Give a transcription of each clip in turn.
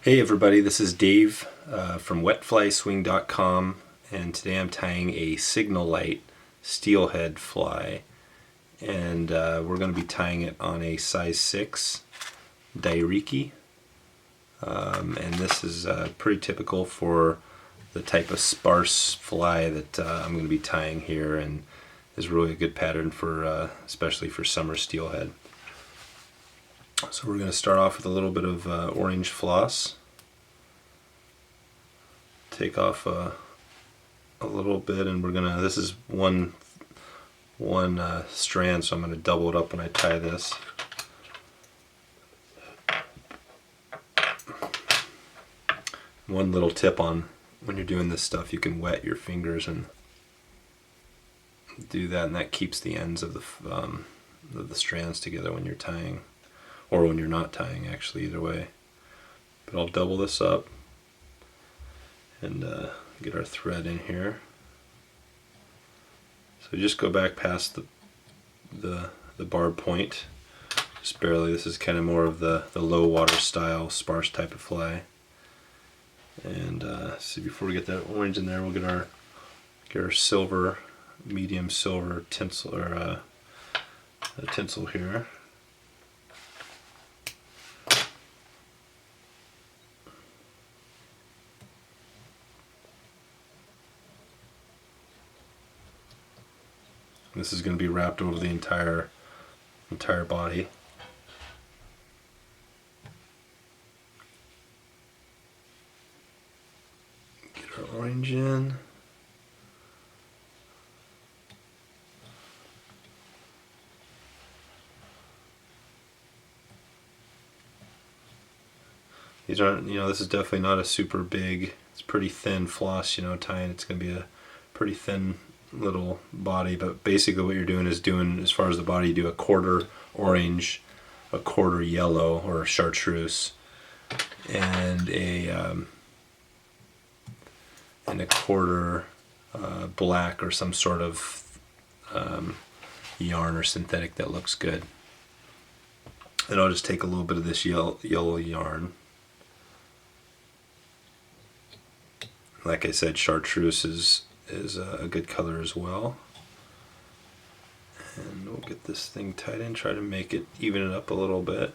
Hey everybody, this is Dave from wetflyswing.com, and today I'm tying a Signal Light Steelhead fly, and we're going to be tying it on a size 6 Dairiki, and this is pretty typical for the type of sparse fly that I'm going to be tying here, and is really a good pattern for especially for summer steelhead. So we're going to start off with a little bit of orange floss. Take off a little bit, and we're gonna. This is one strand, so I'm gonna double it up when I tie this. One little tip on when you're doing this stuff: you can wet your fingers and do that, and that keeps the ends of the strands together when you're tying, or when you're not tying. Actually, either way. But I'll double this up and get our thread in here. So just go back past the barb point, just barely. This is kind of more of the low water style, sparse type of fly. And see, before we get that orange in there, we'll get our silver, medium silver tinsel, or tinsel here. This is going to be wrapped over the entire body. Get our orange in. These aren't, this is definitely not a super big, it's pretty thin floss, tying. It's going to be a pretty thin little body, but basically what you're doing is as far as the body, you do a quarter orange, a quarter yellow or chartreuse, and a quarter black or some sort of yarn or synthetic that looks good. And I'll just take a little bit of this yellow yarn. Like I said, chartreuse is a good color as well. And we'll get this thing tied in, try to make it, even it up a little bit.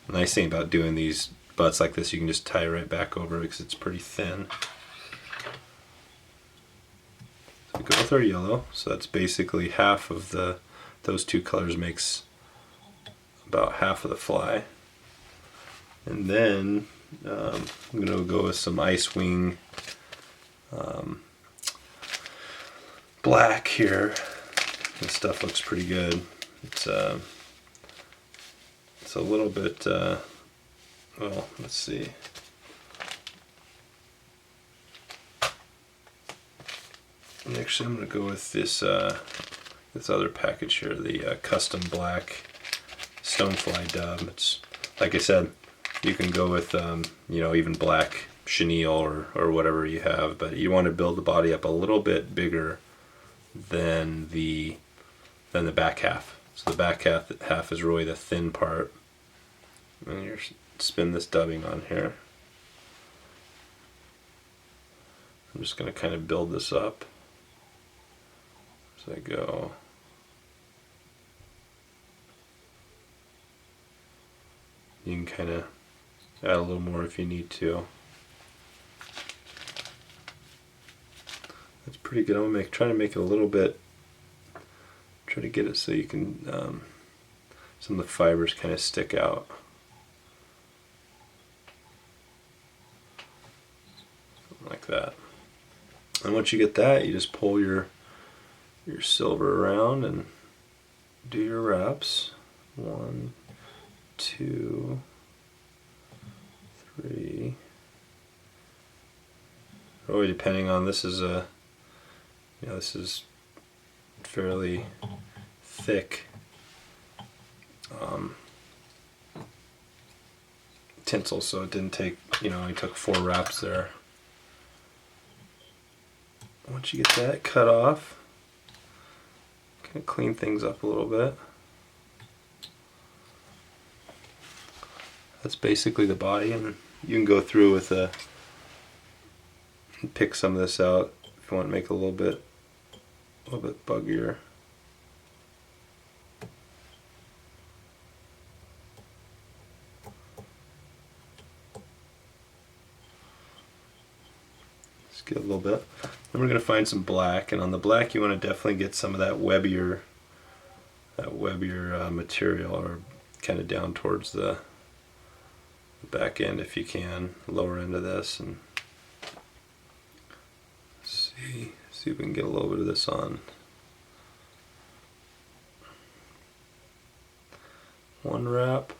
The nice thing about doing these butts like this, you can just tie right back over it because it's pretty thin. So we go with our yellow, so that's basically half of those two colors makes about half of the fly. And then I'm going to go with some Ice Wing black here. This stuff looks pretty good. It's a little bit, well, let's see. And actually, I'm going to go with this other package here, the custom black stonefly dub. It's, like I said, you can go with even black chenille or whatever you have, but you want to build the body up a little bit bigger than the back half. So the back half is really the thin part. And you spin this dubbing on here. I'm just going to kind of build this up as I go. You can kind of add a little more if you need to. That's pretty good. I'm gonna try to make it a little bit. Try to get it so you can some of the fibers kind of stick out. Like that. And once you get that, you just pull your silver around and do your wraps. 1, 2, 3. Really, depending on, this is this is fairly thick tinsel, so it didn't take, I took 4 wraps there. Once you get that cut off, Gonna clean things up a little bit. That's basically the body, and you can go through with a and pick some of this out if you want to make it a little bit buggier. Just get a little bit. Then we're going to find some black, and on the black you want to definitely get some of that webbier material, or kind of down towards the back end if you can, lower end of this, and see if we can get a little bit of this on. One wrap,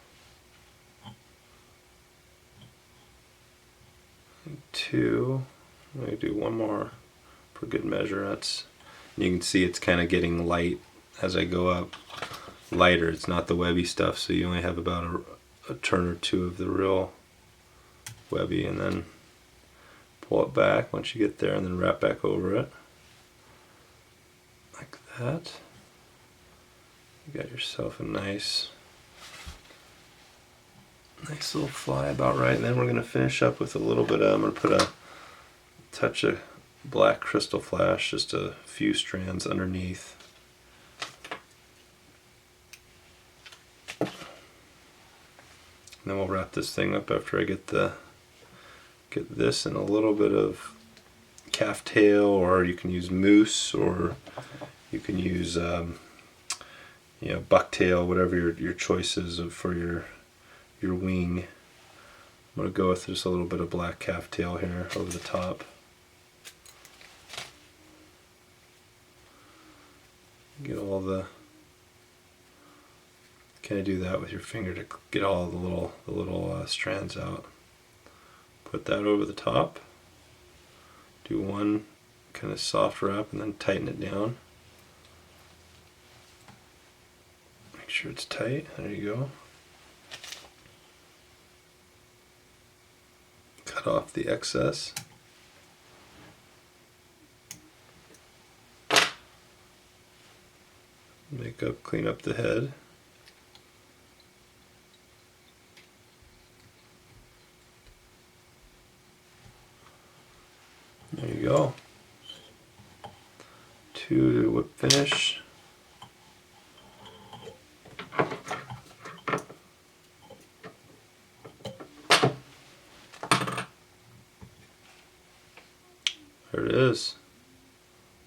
and two. I'm going to do one more for good measure. You can see it's kind of getting light as I go up, lighter. It's not the webby stuff, so you only have about a turn or two of the real webby, and then pull it back once you get there, and then wrap back over it like that. You got yourself a nice little fly about right. And then we're going to finish up with a little bit of, I'm going to put a touch of black crystal flash, just a few strands underneath. And then we'll wrap this thing up after I get this in a little bit of calf tail, or you can use moose, or you can use bucktail, whatever your choice is for your wing. I'm going to go with just a little bit of black calf tail here over the top. Get all the, kind of do that with your finger to get all the little strands out. Put that over the top. Do one kind of soft wrap and then tighten it down. Make sure it's tight. There you go. Cut off the excess. Clean up the head. There you go. To whip finish. There it is.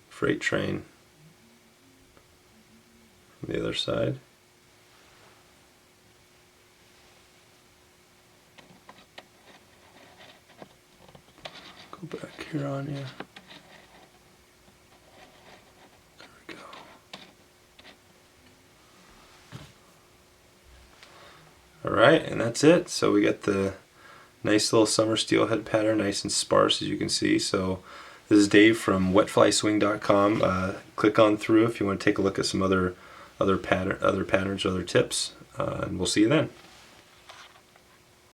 Freight train. From the other side. Go back here on you. There we go. Alright, and that's it. So we got the nice little summer steelhead pattern, nice and sparse as you can see. So this is Dave from wetflyswing.com. Click on through if you want to take a look at some other patterns, other tips, and we'll see you then.